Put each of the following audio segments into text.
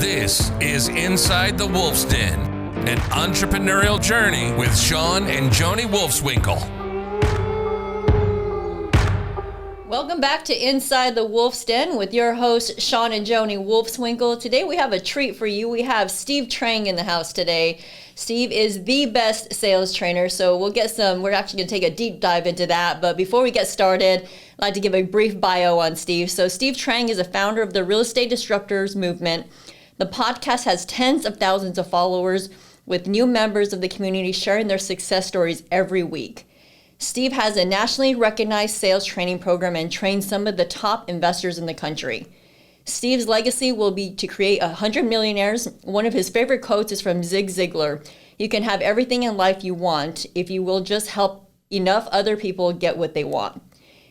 This is Inside the Wolf's Den, an entrepreneurial journey with Shawn and Joni Wolfswinkle. Welcome back to Inside the Wolf's Den with your host, Shawn and Joni Wolfswinkle. Today we have a treat for you. We have Steve Trang in the house today. Steve is the best sales trainer, so we're actually going to take a deep dive into that. But before we get started, I'd like to give a brief bio on Steve. So Steve Trang is a founder of the Real Estate Disruptors movement. The podcast has tens of thousands of followers, with new members of the community sharing their success stories every week. Steve has a nationally recognized sales training program and trains some of the top investors in the country. Steve's legacy will be to create 100 millionaires. One of his favorite quotes is from Zig Ziglar. You can have everything in life you want if you will just help enough other people get what they want.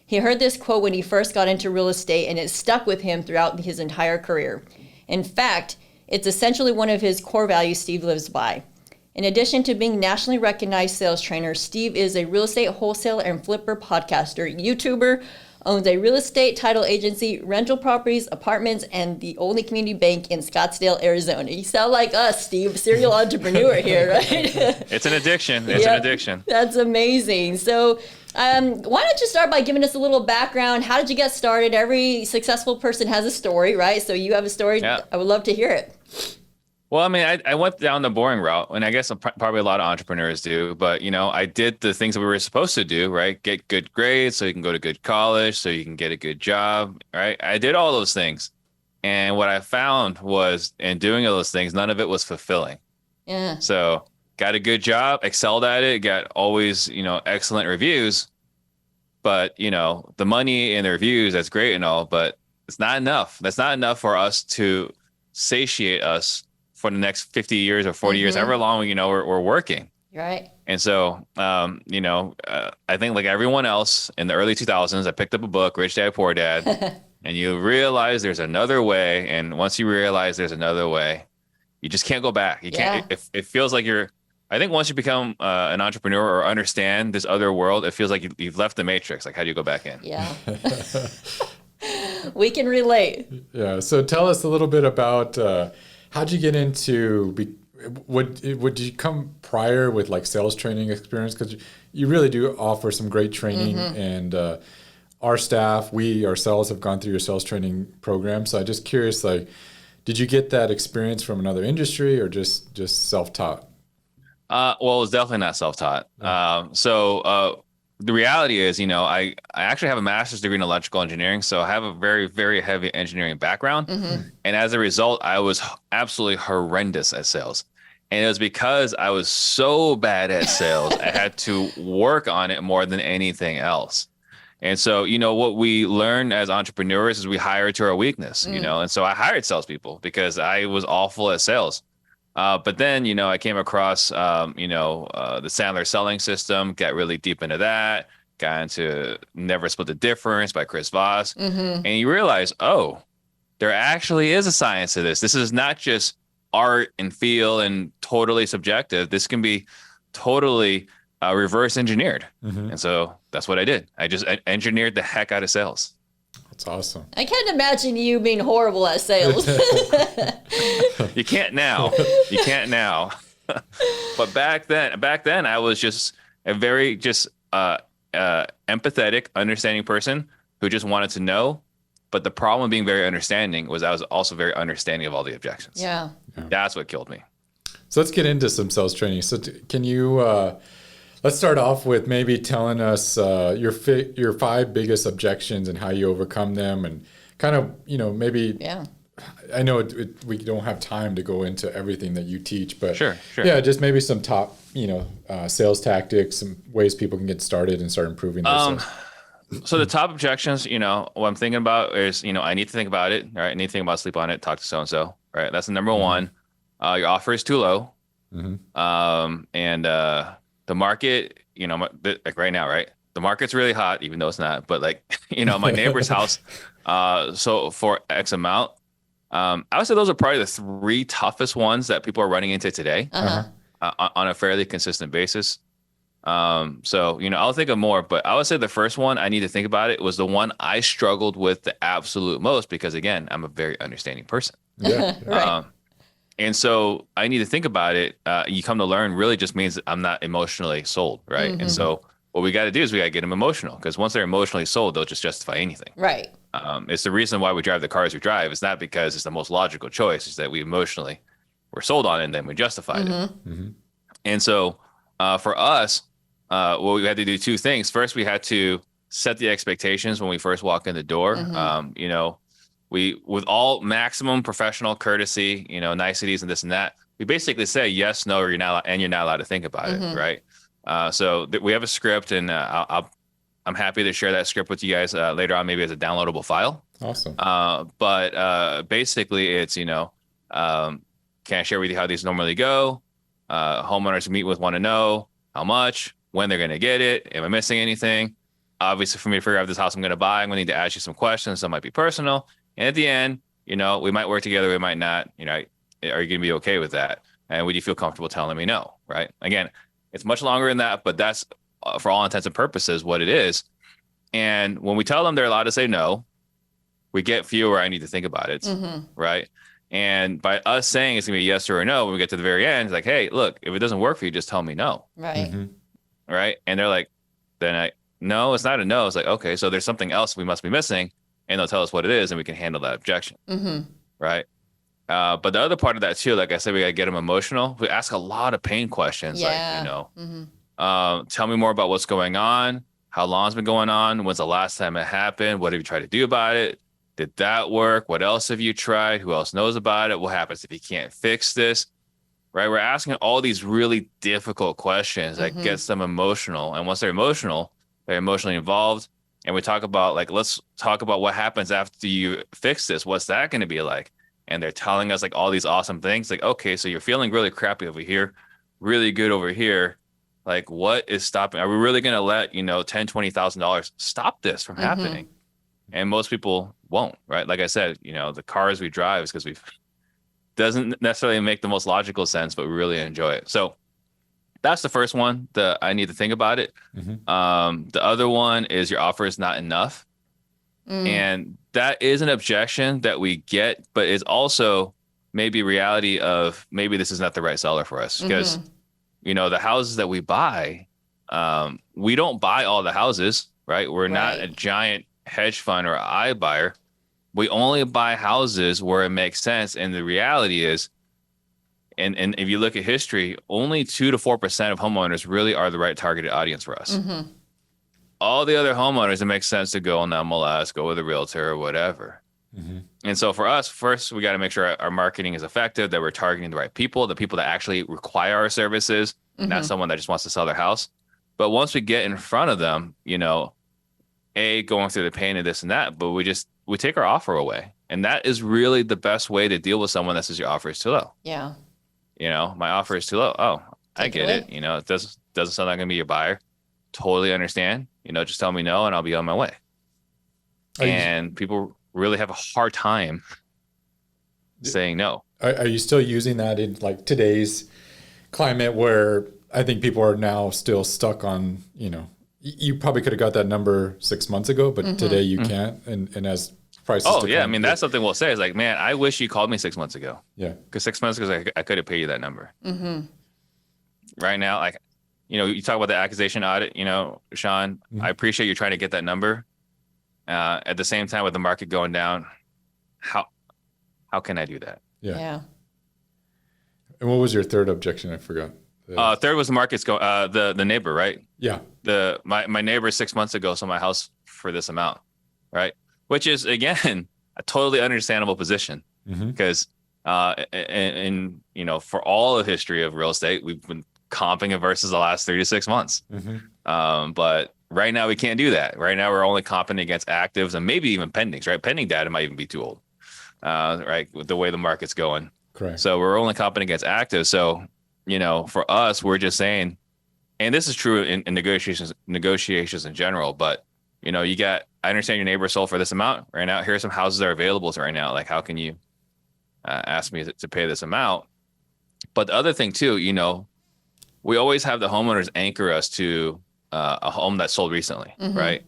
He heard this quote when he first got into real estate, and it stuck with him throughout his entire career. In fact, it's essentially one of his core values Steve lives by. In addition to being nationally recognized sales trainer, Steve is a real estate wholesaler and flipper podcaster, YouTuber, owns a real estate title agency, rental properties, apartments, and the only community bank in Scottsdale, Arizona. You sound like us, Steve, serial entrepreneur here, right? It's an addiction. It's an addiction. That's amazing. So why don't you start by giving us a little background? How did you get started? Every successful person has a story, right? So you have a story. Yeah. I would love to hear it. Well, I mean, I went down the boring route, and I guess probably a lot of entrepreneurs do. But, you know, I did the things that we were supposed to do, right? Get good grades so you can go to good college, so you can get a good job, right? I did all those things. And what I found was in doing all those things, none of it was fulfilling. Yeah. So got a good job, excelled at it, got always, excellent reviews. But, the money and the reviews, that's great and all, but it's not enough. That's not enough for us to satiate us for the next 50 years or 40 years, however long, we're working. Right. And so, I think like everyone else in the early 2000s, I picked up a book, Rich Dad, Poor Dad, and you realize there's another way. And once you realize there's another way, you just can't go back. You can't, it feels like I think once you become an entrepreneur or understand this other world, it feels like you've left the matrix. Like, how do you go back in? Yeah. We can relate. Yeah. So tell us a little bit about, how'd you get into, would you come prior with like sales training experience? Because you really do offer some great training, and our staff, we ourselves have gone through your sales training program. So I'm just curious, like, did you get that experience from another industry or just self-taught? Well, it was definitely not self-taught. So the reality is, I actually have a master's degree in electrical engineering, so I have a very, very heavy engineering background. And as a result, I was absolutely horrendous at sales. And it was because I was so bad at sales, I had to work on it more than anything else. And so, what we learn as entrepreneurs is we hire to our weakness, and so I hired salespeople because I was awful at sales. But then, I came across, the Sandler selling system, got really deep into that, got into Never Split the Difference by Chris Voss. And you realize, there actually is a science to this. This is not just art and feel and totally subjective. This can be totally reverse engineered. And so that's what I did. I engineered the heck out of sales. That's awesome. I can't imagine you being horrible at sales. You can't now. You can't now. But back then, I was just a very empathetic, understanding person who just wanted to know. But the problem with being very understanding was I was also very understanding of all the objections. Yeah. That's what killed me. So let's get into some sales training. So can you, let's start off with maybe telling us your 5 biggest objections and how you overcome them, and kind of, maybe. Yeah. I know we don't have time to go into everything that you teach, but sure. Yeah, just maybe some top, sales tactics, some ways people can get started and start improving their sales. So the top objections, what I'm thinking about is, I need to think about it, right? I need to think about, sleep on it, talk to so-and-so, right? That's the number one. Your offer is too low. And the market, like right now, right? The market's really hot, even though it's not, but like, my neighbor's house, so for X amount, I would say those are probably the 3 toughest ones that people are running into today on a fairly consistent basis. So, I'll think of more, but I would say the first one I need to think about it was the one I struggled with the absolute most because, again, I'm a very understanding person. Yeah. Right. And so I need to think about it. You come to learn really just means that I'm not emotionally sold, right? And so what we got to do is we got to get them emotional, because once they're emotionally sold, they'll just justify anything. Right. It's the reason why we drive the cars we drive. It's not because it's the most logical choice. It's that we emotionally were sold on it and then we justified it. And so for us, well, we had to do two things. First, we had to set the expectations when we first walk in the door. You know, we, with all maximum professional courtesy, you know, niceties and this and that, we basically say yes, no, or you're not allowed to think about it, right? So we have a script, and I'm happy to share that script with you guys later on, maybe as a downloadable file. Awesome. But basically, it's, you know, can I share with you how these normally go? Homeowners meet with want to know how much, when they're going to get it, am I missing anything? Obviously, for me to figure out this house I'm going to buy, I'm going to need to ask you some questions. Some might be personal. And at the end, you know, we might work together, we might not. You know, are you going to be okay with that? And would you feel comfortable telling me no? Right? Again, it's much longer than that, but that's for all intents and purposes what it is. And when we tell them they're allowed to say no, we get fewer I need to think about it, right? And by us saying it's going to be a yes or a no, when we get to the very end, it's like, hey, look, if it doesn't work for you, just tell me no. Right. Right? And they're like, no, it's not a no. It's like, okay, so there's something else we must be missing, and they'll tell us what it is, and we can handle that objection. Right? But the other part of that too, like I said, we got to get them emotional. We ask a lot of pain questions, like, you know, tell me more about what's going on, how long it's been going on, when's the last time it happened, what have you tried to do about it? Did that work? What else have you tried? Who else knows about it? What happens if you can't fix this? Right? We're asking all these really difficult questions that gets them emotional. And once they're emotionally involved. And we talk about, like, let's talk about what happens after you fix this. What's that going to be like? And they're telling us like all these awesome things. Like, okay, so you're feeling really crappy over here, really good over here. Like, what is stopping? Are we really going to let, you know, $10,000, $20,000 stop this from happening? And most people won't, right? Like I said, you know, the cars we drive is because doesn't necessarily make the most logical sense, but we really enjoy it. So that's the first one that I need to think about it. The other one is your offer is not enough. And that is an objection that we get, but it's also maybe reality of maybe this is not the right seller for us, because, you know, the houses that we buy, we don't buy all the houses, right? We're not a giant hedge fund or iBuyer. We only buy houses where it makes sense. And the reality is, and if you look at history, only 2 to 4% of homeowners really are the right targeted audience for us. All the other homeowners, it makes sense to go on the MLS, go with a realtor or whatever. And so for us, first, we got to make sure our marketing is effective, that we're targeting the right people, the people that actually require our services, not someone that just wants to sell their house. But once we get in front of them, you know, going through the pain of this and that, but we take our offer away. And that is really the best way to deal with someone that says your offer is too low. Yeah. You know, my offer is too low. Oh, I get it. You know, it doesn't sound like I'm going to be your buyer. Totally understand. You know, just tell me no and I'll be on my way. And people really have a hard time saying no. Are you still using that in like today's climate where I think people are now still stuck on, you know, you probably could have got that number 6 months ago, but today you can't. And as prices. Oh, yeah. I mean, that's something we'll say is like, man, I wish you called me 6 months ago. Yeah. Because 6 months ago, I could have paid you that number. Right now, like, you know, you talk about the accusation audit, you know, Shawn, I appreciate you trying to get that number. At the same time, with the market going down, how can I do that? Yeah. And what was your third objection? I forgot. Third was the market's the neighbor, right? Yeah. My neighbor 6 months ago sold my house for this amount, right? Which is, again, a totally understandable position, because and you know, for all of history of real estate, we've been comping it versus the last 3 to 6 months. But right now we can't do that. Right now we're only comping against actives and maybe even pendings, right? Pending data might even be too old, right? With the way the market's going. Correct. So we're only comping against actives. So, you know, for us, we're just saying, and this is true in negotiations in general, but, you know, I understand your neighbor sold for this amount right now. Here's some houses that are available right now. Like, how can you ask me to pay this amount? But the other thing too, you know, we always have the homeowners anchor us to a home that sold recently, right?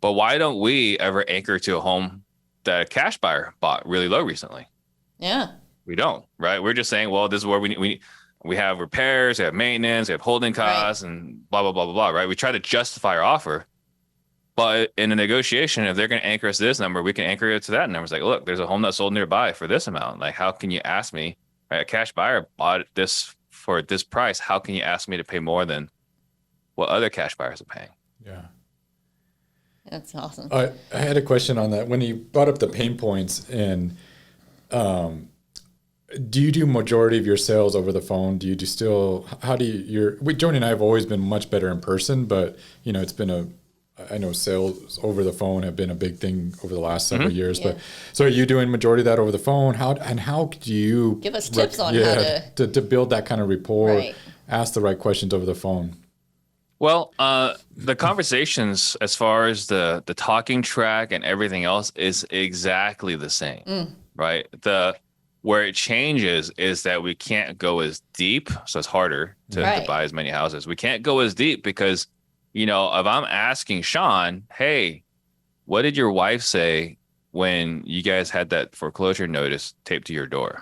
But why don't we ever anchor to a home that a cash buyer bought really low recently? Yeah. We don't, right? We're just saying, well, this is where we have repairs, we have maintenance, we have holding costs, and blah, blah, blah, blah, blah, right? We try to justify our offer. But in a negotiation, if they're going to anchor us to this number, we can anchor it to that number. It's like, look, there's a home that sold nearby for this amount. Like, how can you ask me, right? A cash buyer bought this for this price. How can you ask me to pay more than what other cash buyers are paying? Yeah. That's awesome. I had a question on that. When you brought up the pain points, and do you do majority of your sales over the phone? Do you do still, how do you, Joni and I have always been much better in person, but you know, I know sales over the phone have been a big thing over the last several years, but so are you doing majority of that over the phone? How do you give us tips on how to build that kind of rapport, right. ask the right questions over the phone? Well, the conversations as far as the talking track and everything else is exactly the same, right? Where it changes is that we can't go as deep, so it's harder to buy as many houses. We can't go as deep because, you know, if I'm asking Shawn, hey, what did your wife say when you guys had that foreclosure notice taped to your door?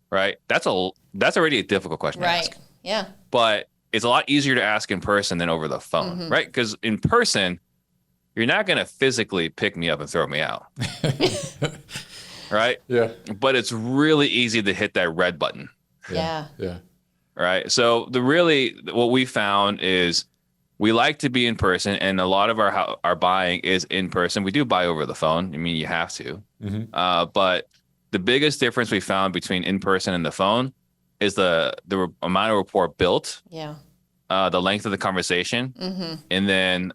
Right? That's already a difficult question to ask. Yeah. But it's a lot easier to ask in person than over the phone, right? Because in person, you're not going to physically pick me up and throw me out. Right? Yeah. But it's really easy to hit that red button. Yeah. Right? So what we found is we like to be in person, and a lot of our buying is in person. We do buy over the phone. I mean, you have to. But the biggest difference we found between in person and the phone is the amount of rapport built. Yeah. The length of the conversation. And then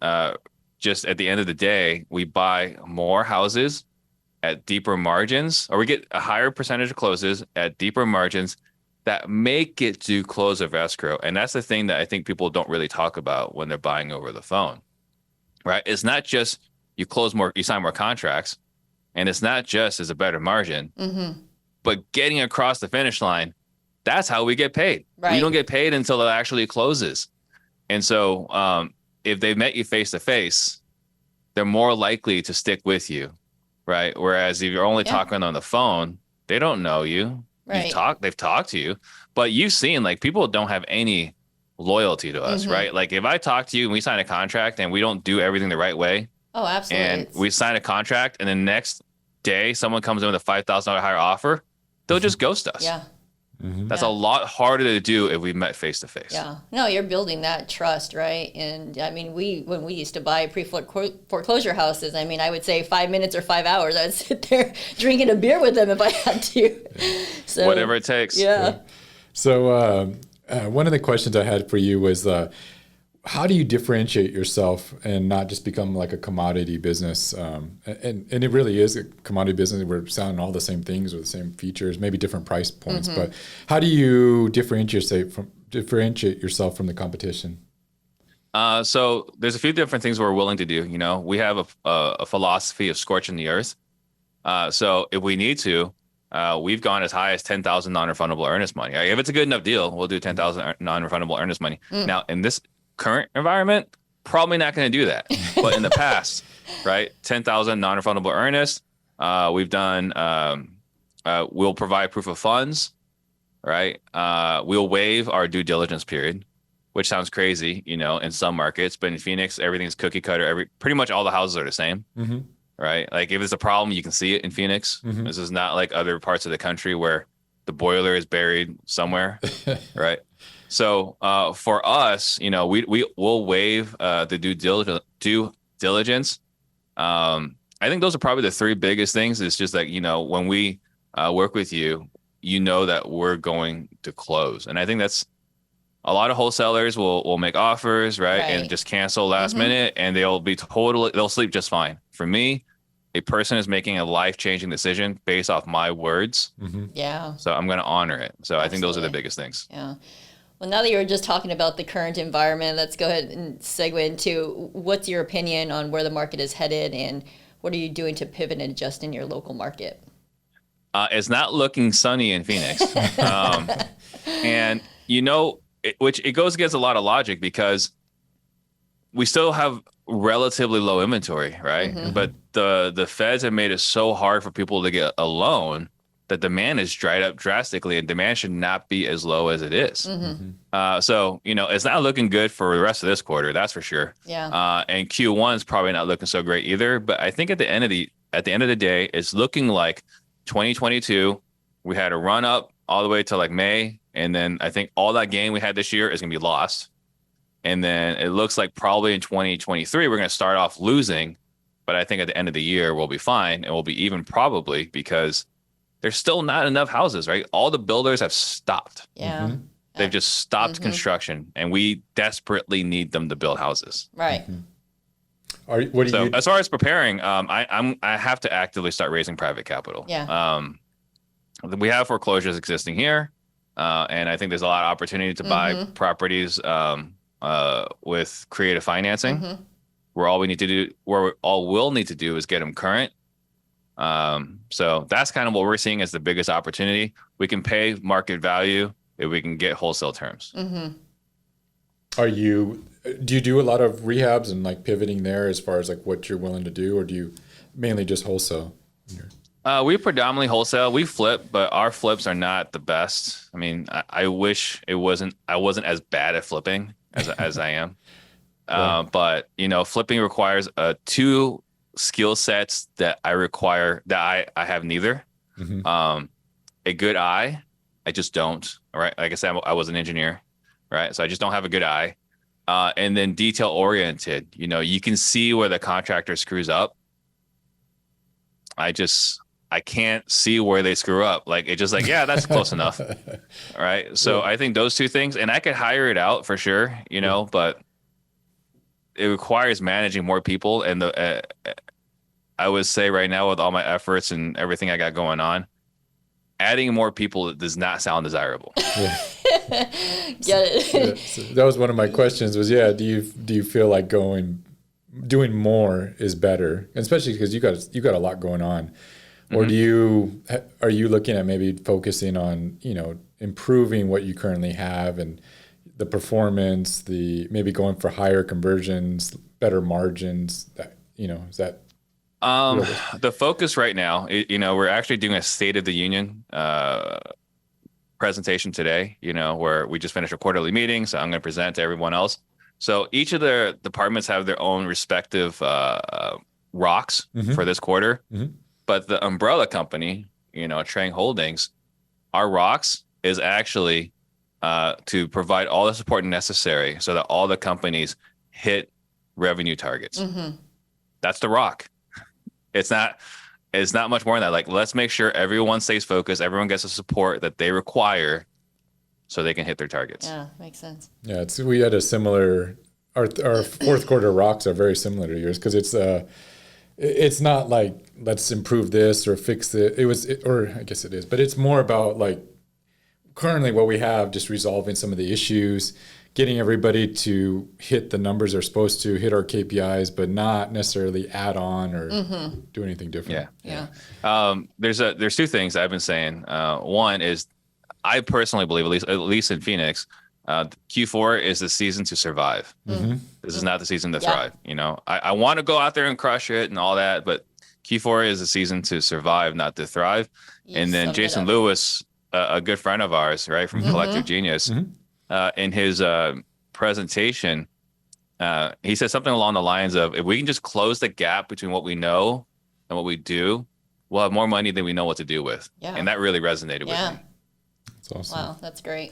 just at the end of the day, we buy more houses at deeper margins, or we get a higher percentage of closes at deeper margins that make it to close of escrow. And that's the thing that I think people don't really talk about when they're buying over the phone, right? It's not just you sign more contracts, and it's not just as a better margin, but getting across the finish line, that's how we get paid. Right. We don't get paid until it actually closes. And so if they met you face to face, they're more likely to stick with you, right? Whereas if you're only talking on the phone, they don't know you. Right. They've talked to you, but you've seen, like, people don't have any loyalty to us, right? Like, if I talk to you and we sign a contract and we don't do everything the right way, oh, absolutely, and we sign a contract and the next day someone comes in with a $5,000 higher offer, they'll just ghost us. Yeah. That's a lot harder to do if we met face to face. Yeah. No, you're building that trust, right? And I mean, when we used to buy pre-foreclosure houses, I mean, I would say 5 minutes or 5 hours. I'd sit there drinking a beer with them if I had to. So, whatever it takes. Yeah. So one of the questions I had for you was, how do you differentiate yourself and not just become like a commodity business? And it really is a commodity business. We're selling all the same things with the same features, maybe different price points. But how do you differentiate yourself from the competition? So there's a few different things we're willing to do. You know, we have a philosophy of scorching the earth. So if we need to, we've gone as high as 10,000 non-refundable earnest money. If it's a good enough deal, we'll do 10,000 non-refundable earnest money. Now, in this current environment, probably not going to do that. But in the past, right, 10,000 non-refundable earnest. We've done. We'll provide proof of funds, right? We'll waive our due diligence period, which sounds crazy, you know, in some markets, but in Phoenix, everything's cookie cutter. Pretty much all the houses are the same, right? Like, if it's a problem, you can see it in Phoenix. This is not like other parts of the country where the boiler is buried somewhere, right? So for us, you know, we'll waive the due diligence. I think those are probably the three biggest things. It's just like, you know, when we work with you, you know that we're going to close. And I think that's a lot of wholesalers will make offers, right? And just cancel last minute, and they'll sleep just fine. For me, a person is making a life-changing decision based off my words. Yeah. So I'm going to honor it. So I think those are the biggest things. Yeah. Well, now that you were just talking about the current environment, let's go ahead and segue into what's your opinion on where the market is headed, and what are you doing to pivot and adjust in your local market? It's not looking sunny in Phoenix. And, you know, it goes against a lot of logic, because we still have relatively low inventory, right? But the feds have made it so hard for people to get a loan the demand is dried up drastically, and demand should not be as low as it is. So, it's not looking good for the rest of this quarter, that's for sure. Yeah. And Q1 is probably not looking so great either. But I think at the end of the day, it's looking like 2022, we had a run up all the way to like May. And then I think all that gain we had this year is going to be lost. And then it looks like probably in 2023, we're going to start off losing. But I think at the end of the year, we'll be fine. And we'll be even probably because there's still not enough houses, right? All the builders have stopped. Yeah. They've just stopped construction, and we desperately need them to build houses. Right. As far as preparing, I have to actively start raising private capital. Yeah. We have foreclosures existing here, and I think there's a lot of opportunity to buy properties with creative financing. Where all we'll need to do is get them current. So that's kind of what we're seeing as the biggest opportunity. We can pay market value if we can get wholesale terms. Do you do a lot of rehabs and like pivoting there as far as like what you're willing to do, or do you mainly just wholesale? We predominantly wholesale. We flip, but our flips are not the best. I mean, I wish I wasn't as bad at flipping as I am. Right. But flipping requires two skill sets that I require that I have neither. A good eye, I just don't. All right, like I said, I was an engineer, right? So I just don't have a good eye. And then detail oriented. You can see where the contractor screws up. I can't see where they screw up. Like it's just like, yeah, that's close enough. All right. So I think those two things, and I could hire it out for sure, but it requires managing more people. And I would say right now, with all my efforts and everything I got going on, adding more people does not sound desirable. Get it. So that was one of my questions was, do you feel like doing more is better, and especially because you got a lot going on, or are you looking at maybe focusing on, improving what you currently have and the performance, maybe going for higher conversions, better margins, is that? The focus right now, we're actually doing a State of the Union presentation today, where we just finished a quarterly meeting. So I'm going to present to everyone else. So each of the departments have their own respective rocks for this quarter. But the umbrella company, Trang Holdings, our rocks is actually to provide all the support necessary so that all the companies hit revenue targets. That's the rock. It's not much more than that. Like, let's make sure everyone stays focused. Everyone gets the support that they require so they can hit their targets. Yeah, makes sense. Yeah, we had a similar, our fourth quarter rocks are very similar to yours, because it's not like, let's improve this or fix it. Or I guess it is, but it's more about like currently what we have, just resolving some of the issues, getting everybody to hit the numbers they're supposed to, hit our KPIs, but not necessarily add on or do anything different. Yeah. There's two things I've been saying. One is, I personally believe, at least in Phoenix, Q4 is the season to survive. This is not the season to thrive. I want to go out there and crush it and all that, but Q4 is the season to survive, not to thrive. And then Jason Lewis, a good friend of ours, right, from Collective Genius, in his presentation, he said something along the lines of, if we can just close the gap between what we know and what we do, we'll have more money than we know what to do with. And that really resonated with me. That's awesome. Wow, that's great.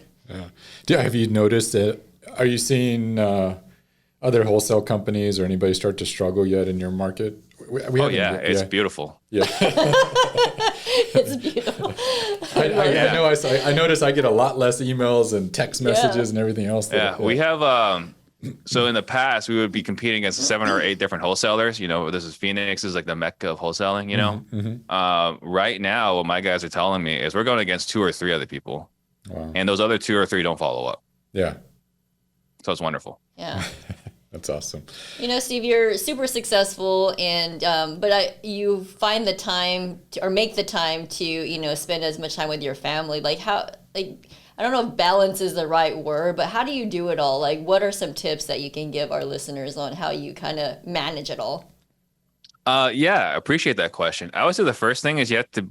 Have you noticed that? Are you seeing other wholesale companies or anybody start to struggle yet in your market? It's beautiful. Yeah. It's beautiful. I noticed I get a lot less emails and text messages and everything else. We have, so in the past, we would be competing against 7 or 8 different wholesalers. This is Phoenix is like the mecca of wholesaling, Right now, what my guys are telling me is we're going against 2 or 3 other people. Wow. And those other 2 or 3 don't follow up. Yeah. So it's wonderful. Yeah. That's awesome. Steve, you're super successful, and you find the time or make the time to spend as much time with your family. I don't know if balance is the right word, but how do you do it all? Like, what are some tips that you can give our listeners on how you kind of manage it all? I appreciate that question. I would say the first thing is you have to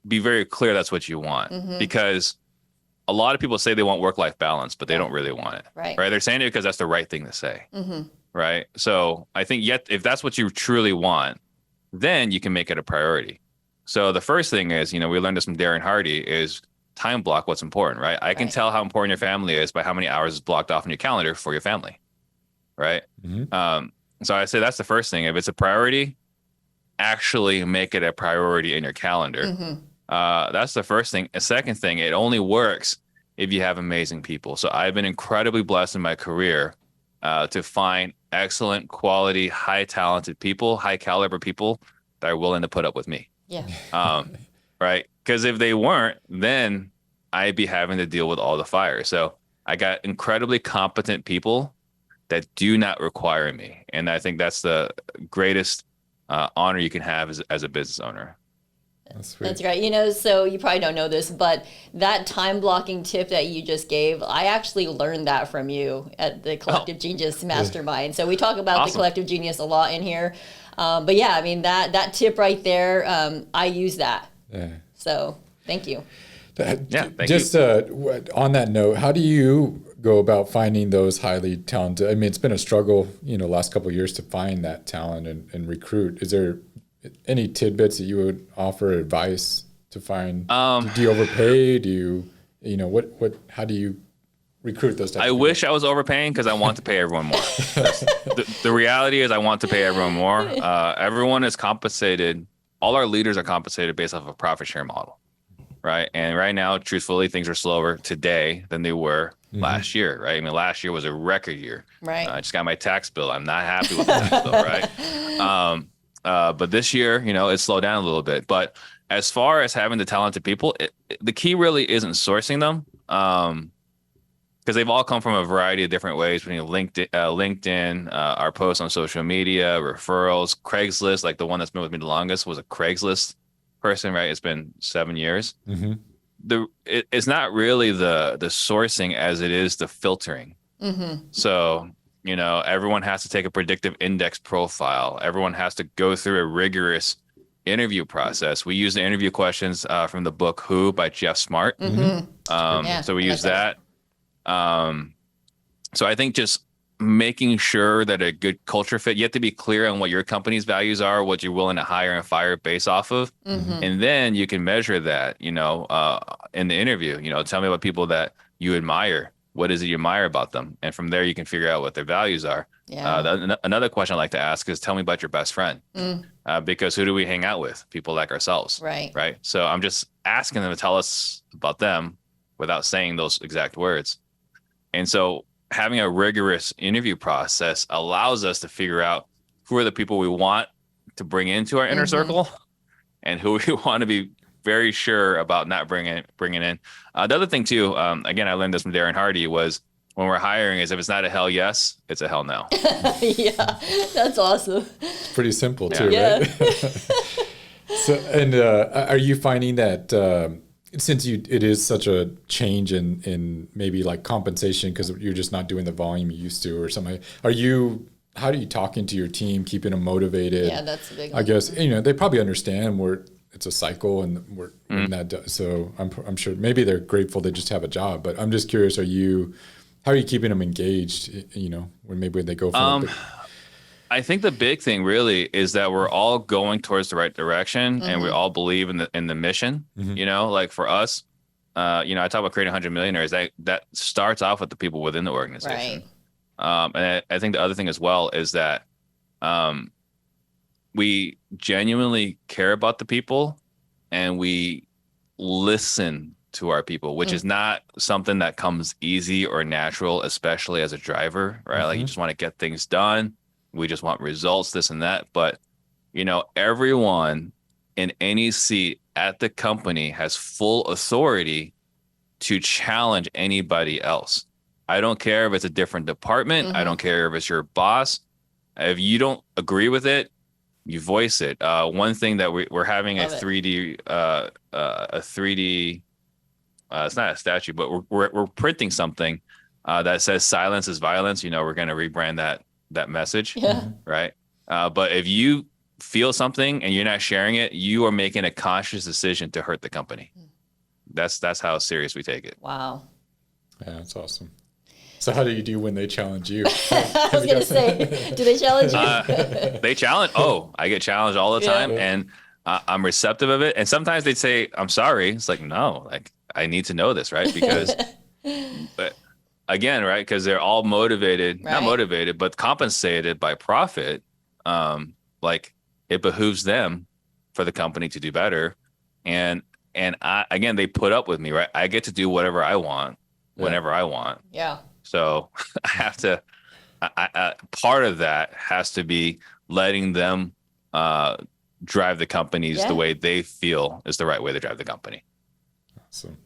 be very clear that's what you want, because a lot of people say they want work-life balance, but they don't really want it. Right. They're saying it because that's the right thing to say. Right. So I think if that's what you truly want, then you can make it a priority. So the first thing is, we learned this from Darren Hardy, is time block what's important, right? I can tell how important your family is by how many hours is blocked off in your calendar for your family. Right. So I say that's the first thing. If it's a priority, actually make it a priority in your calendar. That's the first thing. A second thing, it only works if you have amazing people. So I've been incredibly blessed in my career to find excellent quality, high talented people, high caliber people that are willing to put up with me. Yeah. Right. Because if they weren't, then I'd be having to deal with all the fire. So I got incredibly competent people that do not require me. And I think that's the greatest honor you can have as a business owner. That's right. So you probably don't know this, but that time blocking tip that you just gave, I actually learned that from you at the Collective Genius Mastermind. So we talk about the Collective Genius a lot in here. But yeah, I mean, that tip right there, I use that. Yeah. So thank you. Thank you. On that note, how do you go about finding those highly talented? I mean, it's been a struggle, last couple of years to find that talent and recruit. Is there any tidbits that you would offer, advice to find? Do you overpay? Do you, how do you recruit those types of people? Wish I was overpaying because I want to pay everyone more. The reality is I want to pay everyone more. Everyone is compensated. All our leaders are compensated based off a profit share model. Right. And right now, truthfully, things are slower today than they were last year. Right. I mean, last year was a record year. Right. I just got my tax bill. I'm not happy with the tax bill. Right. But this year, it slowed down a little bit. But as far as having the talented people, the key really isn't sourcing them, because they've all come from a variety of different ways, between LinkedIn, our posts on social media, referrals, Craigslist. Like the one that's been with me the longest was a Craigslist person, right? It's been 7 years. It's not really the sourcing as it is the filtering. So everyone has to take a predictive index profile. Everyone has to go through a rigorous interview process. We use the interview questions from the book Who by Jeff Smart. So we use that. So I think just making sure that a good culture fit, you have to be clear on what your company's values are, what you're willing to hire and fire based off of. And then you can measure that, in the interview, tell me about people that you admire. What is it you admire about them? And from there, you can figure out what their values are. Another question I like to ask is, tell me about your best friend. Because who do we hang out with? People like ourselves. Right. So I'm just asking them to tell us about them without saying those exact words. And so having a rigorous interview process allows us to figure out who are the people we want to bring into our inner circle and who we want to be very sure about not bringing in. The other thing too, again, I learned this from Darren Hardy, was when we're hiring is if it's not a hell yes, it's a hell no. Yeah, that's awesome. It's pretty simple too, right? So, and are you finding that since it is such a change in maybe like compensation because you're just not doing the volume you used to or something, how are you talking to your team, keeping them motivated? Yeah, that's a big one. I guess, they probably understand it's a cycle and we're in that. So I'm sure maybe they're grateful they just have a job, but I'm just curious, how are you keeping them engaged, when maybe they go for I think the big thing really is that we're all going towards the right direction and we all believe in the mission, like for us, I talk about creating 100 millionaires, that starts off with the people within the organization. Right. And I think the other thing as well is that we genuinely care about the people and we listen to our people, which is not something that comes easy or natural, especially as a driver, right? Like you just want to get things done. We just want results, this and that. But, everyone in any seat at the company has full authority to challenge anybody else. I don't care if it's a different department. I don't care if it's your boss. If you don't agree with it, you voice it. One thing that we're having a 3D, it's not a statue, but we're printing something that says silence is violence. We're going to rebrand that message. Yeah. Right. But if you feel something and you're not sharing it, you are making a conscious decision to hurt the company. That's how serious we take it. Wow. Yeah, that's awesome. So how do you do when they challenge you? I was going to say, do they challenge you? They challenge. Oh, I get challenged all the time, and I'm receptive of it. And sometimes they'd say, "I'm sorry." It's like, no, like I need to know this, right? Because, but again, right? Because they're all motivated, not motivated, but compensated by profit. Like it behooves them for the company to do better, and again, they put up with me, right? I get to do whatever I want, whenever I want. Yeah. So I have to, part of that has to be letting them drive the companies the way they feel is the right way to drive the company. Awesome.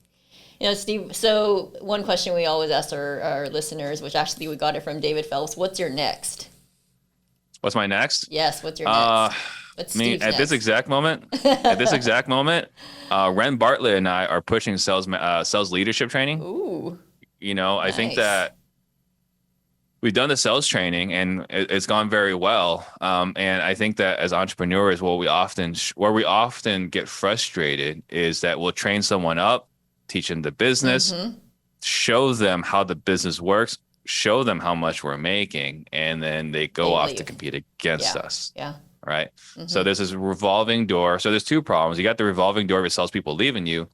You know, Steve, so one question we always ask our listeners, which actually we got it from David Phelps, what's your next? What's my next? Yes, what's your next? What's Steve's next? This exact moment, Ren Bartlett and I are pushing sales leadership training. Ooh. You know, I think that we've done the sales training and it's gone very well. And I think that as entrepreneurs, where we often get frustrated is that we'll train someone up, teach them the business, show them how the business works, show them how much we're making, and then they go off to compete against us. Yeah. Right. So there's this revolving door. So there's two problems. You got the revolving door of salespeople leaving you,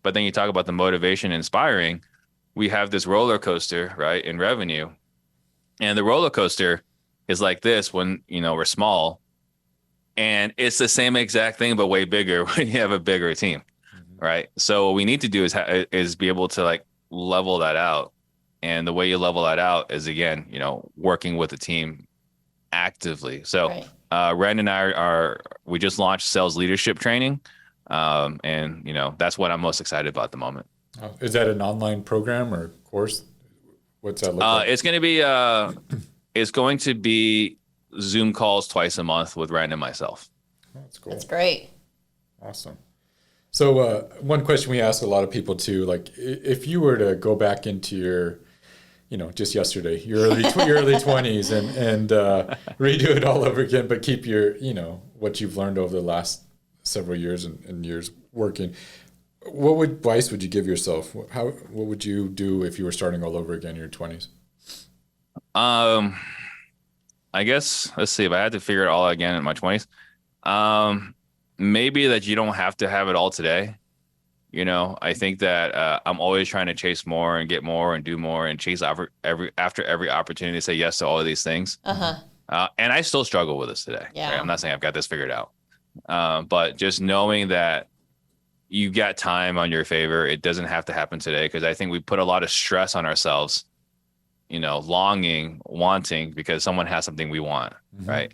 but then you talk about the motivation and inspiring. We have this roller coaster, right, in revenue. And the roller coaster is like this when, you know, we're small. And it's the same exact thing, but way bigger when you have a bigger team, right? So what we need to do is be able to like level that out. And the way you level that out is, again, you know, working with the team actively. So Ren and I we just launched sales leadership training. And, you know, that's what I'm most excited about at the moment. Is that an online program or course? What's that look like? It's going to be Zoom calls twice a month with Ren and myself. Oh, that's cool. That's great. Awesome. So one question we ask a lot of people too, like if you were to go back into your, you know, just yesterday, your early 20s and redo it all over again, but keep your, you know, what you've learned over the last several years and years working. What advice would you give yourself? What would you do if you were starting all over again in your 20s? I guess, let's see, if I had to figure it all out again in my 20s, maybe that you don't have to have it all today. You know, I think that I'm always trying to chase more and get more and do more and chase after every opportunity to say yes to all of these things. And I still struggle with this today. Yeah. Right? I'm not saying I've got this figured out, but just knowing that you got time on your favor. It doesn't have to happen today, because I think we put a lot of stress on ourselves, you know, longing, wanting because someone has something we want, right?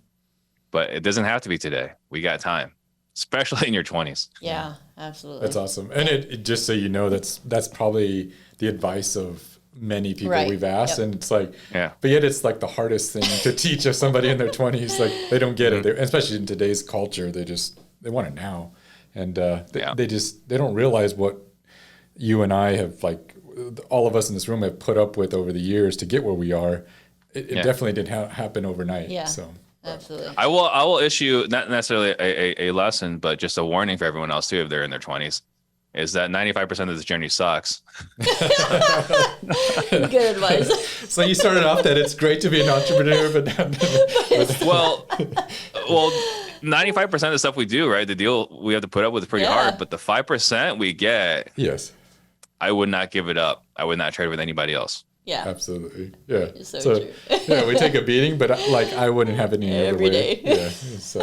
But it doesn't have to be today. We got time, especially in your 20s. Yeah, absolutely. That's awesome. And it just so you know, that's probably the advice of many people we've asked. And it's like, but yet it's like the hardest thing to teach of somebody in their 20s. Like they don't get it, especially in today's culture. They want it now. And they don't realize what you and I have, like all of us in this room have put up with over the years to get where we are. It definitely didn't happen overnight. Yeah, so absolutely. I will issue not necessarily a lesson, but just a warning for everyone else too, if they're in their 20s, is that 95% of this journey sucks. Good advice. So you started off that it's great to be an entrepreneur, but well. 95% of the stuff we do, right? The deal we have to put up with is pretty hard, but the 5% we get, I would not give it up. I would not trade with anybody else. Yeah, absolutely. Yeah. So true. We take a beating, but like I wouldn't have it any other every way. day. Yeah. So,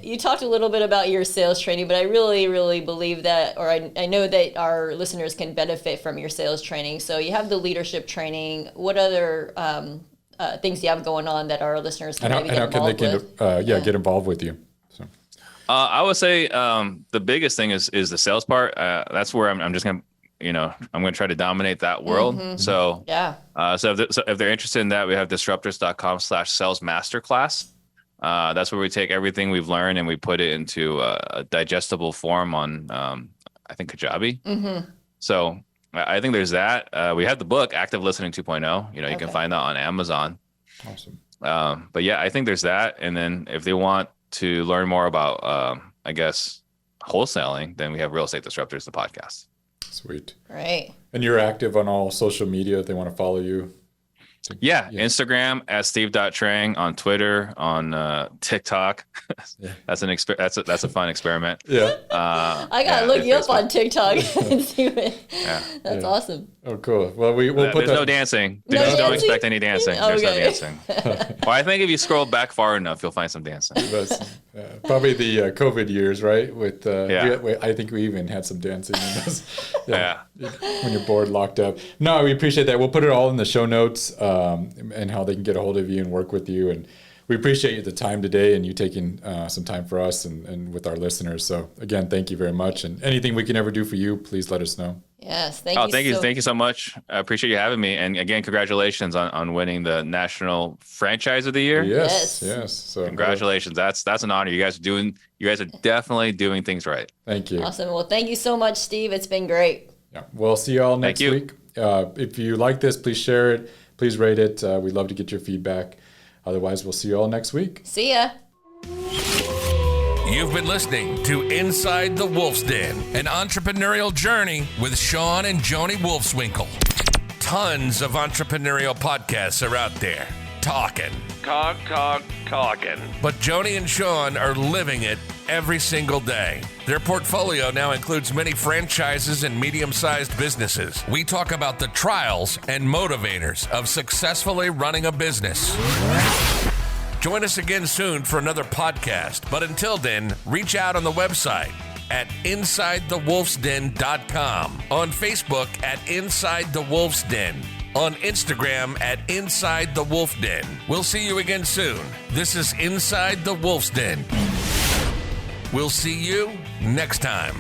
you talked a little bit about your sales training, but I really, really believe that, or I know that our listeners can benefit from your sales training. So you have the leadership training. What other things you have going on that our listeners can maybe get involved with? Get involved with you? So. I would say the biggest thing is the sales part. That's where I'm just gonna, I'm gonna try to dominate that world. So if they're interested in that, we have disruptors.com/sales masterclass. That's where we take everything we've learned and we put it into a digestible form on, I think, Kajabi. So I think there's that. We have the book, Active Listening 2.0. You can find that on Amazon. Awesome. But yeah, I think there's that. And then if they want to learn more about, I guess, wholesaling, then we have Real Estate Disruptors, the podcast. Sweet. Right. And you're active on all social media if they want to follow you. Yeah, Instagram at Steve.Trang, on Twitter, on TikTok. That's a fun experiment. Yeah. I gotta look you up on TikTok and see what. Yeah. That's awesome. Oh, cool. Well, we'll put There's no dancing. No Don't dancing? expect any dancing. There's no Okay. dancing. Well, I think if you scroll back far enough, you'll find some dancing. Probably the COVID years, right? With Yeah. I think we even had some dancing in this. Yeah. When you're bored, locked up. No, we appreciate that. We'll put it all in the show notes and how they can get a hold of you and work with you. And we appreciate the time today and you taking some time for us and with our listeners. So again, thank you very much. And anything we can ever do for you, please let us know. Yes, thank you. Thank you so much. I appreciate you having me. And again, congratulations on winning the National Franchise of the Year. Yes. So Congratulations. That's an honor. You guys are definitely doing things right. Thank you. Awesome. Well, thank you so much, Steve. It's been great. Yeah. We'll see you all next week. If you like this, please share it. Please rate it. We'd love to get your feedback. Otherwise, we'll see you all next week. See ya. You've been listening to Inside the Wolf's Den, an entrepreneurial journey with Shawn and Joni Wolfswinkle. Tons of entrepreneurial podcasts are out there talking. Talking. But Joni and Shawn are living it every single day. Their portfolio now includes many franchises and medium-sized businesses. We talk about the trials and motivators of successfully running a business. Join us again soon for another podcast. But until then, reach out on the website at InsideTheWolfsDen.com, on Facebook at Inside the Wolf's Den, on Instagram at Inside the Wolf Den. We'll see you again soon. This is Inside the Wolf's Den. We'll see you next time.